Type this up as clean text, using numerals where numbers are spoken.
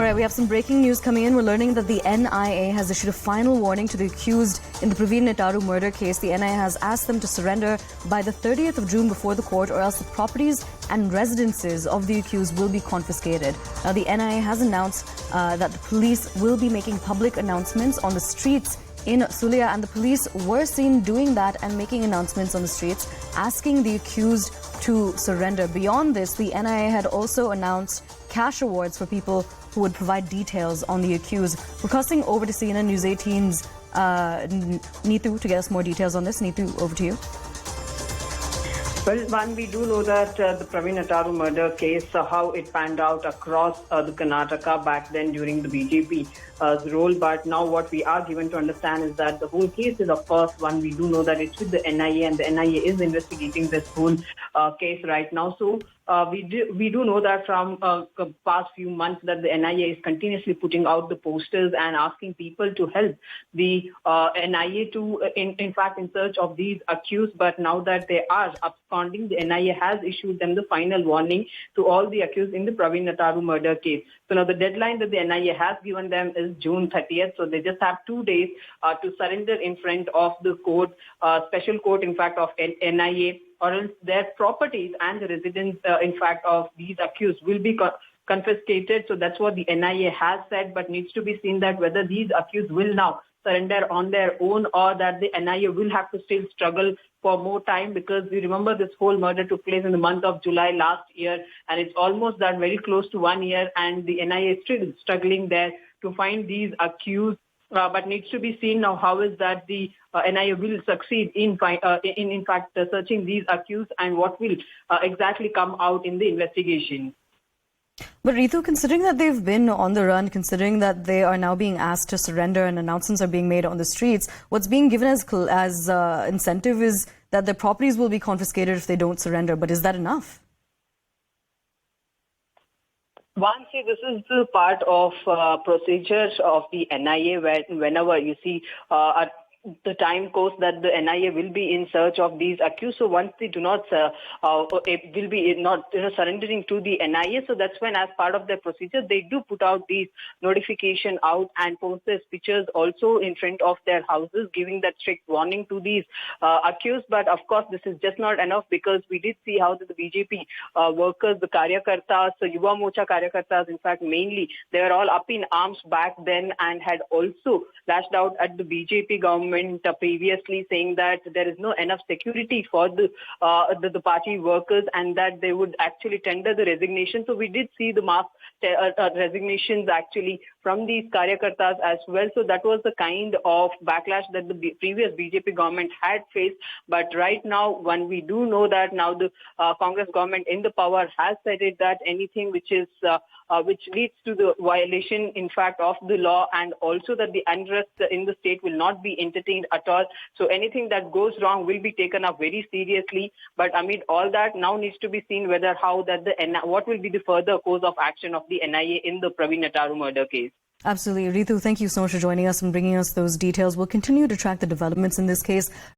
right, we have some breaking news coming in. We're learning that the NIA has issued a final warning to the accused in the Praveen Nettaru murder case. The NIA has asked them to surrender by the 30th of June before the court, or else the properties and residences of the accused will be confiscated. Now, the NIA has announced that the police will be making public announcements on the streets in Sulia, and the police were seen doing that and making announcements on the streets, asking the accused to surrender. Beyond this, the NIA had also announced cash awards for people who would provide details on the accused. We're crossing over to CNN News 18's Neetu to get us more details on this. Neetu, over to you. Well, one, we do know that the Praveen Nettaru murder case, how it panned out across the Karnataka back then during the BJP role. But now what we are given to understand is that the whole case is, of course, one, we do know that it's with the NIA, and the NIA is investigating this whole case right now. So we do know that from the past few months that the NIA is continuously putting out the posters and asking people to help the NIA to, in fact, in search of these accused. But now that they are absconding, the NIA has issued them the final warning to all the accused in the Praveen Nettaru murder case. So now the deadline that the NIA has given them is June 30th. So they just have 2 days to surrender in front of the court, special court, in fact, of NIA, or else their properties and the residence, in fact, of these accused will be confiscated. So that's what the NIA has said, but needs to be seen that whether these accused will now surrender on their own, or that the NIA will have to still struggle for more time, because we remember this whole murder took place in the month of July last year, and it's almost done very close to 1 year, and the NIA is still struggling there to find these accused. But needs to be seen now how is that the NIA will succeed in fact searching these accused, and what will exactly come out in the investigation. But Ritu, considering that they've been on the run, considering that they are now being asked to surrender and announcements are being made on the streets, what's being given as incentive is that their properties will be confiscated if they don't surrender. But is that enough? One, see, this is the part of procedures of the NIA, where whenever you see the time course that the NIA will be in search of these accused. So once they do not, will be not surrendering to the NIA. So that's when, as part of their procedure, they do put out these notification out and post their pictures also in front of their houses, giving that strict warning to these accused. But of course, this is just not enough, because we did see how the BJP workers, the Karyakartas, so Yuva Mocha Karyakartas, in fact, mainly, they were all up in arms back then and had also lashed out at the BJP government previously, saying that there is no enough security for the party workers, and that they would actually tender the resignation. So we did see the mass resignations actually from these Karyakartas as well. So that was the kind of backlash that the previous BJP government had faced. But right now, when we do know that now the Congress government in the power has said it, that anything which is which leads to the violation, in fact, of the law, and also that the unrest in the state will not be entertained at all. So anything that goes wrong will be taken up very seriously. But amid all that, now needs to be seen whether what will be the further course of action of the NIA in the Praveen Nettaru murder case. Absolutely. Ritu, thank you so much for joining us and bringing us those details. We'll continue to track the developments in this case.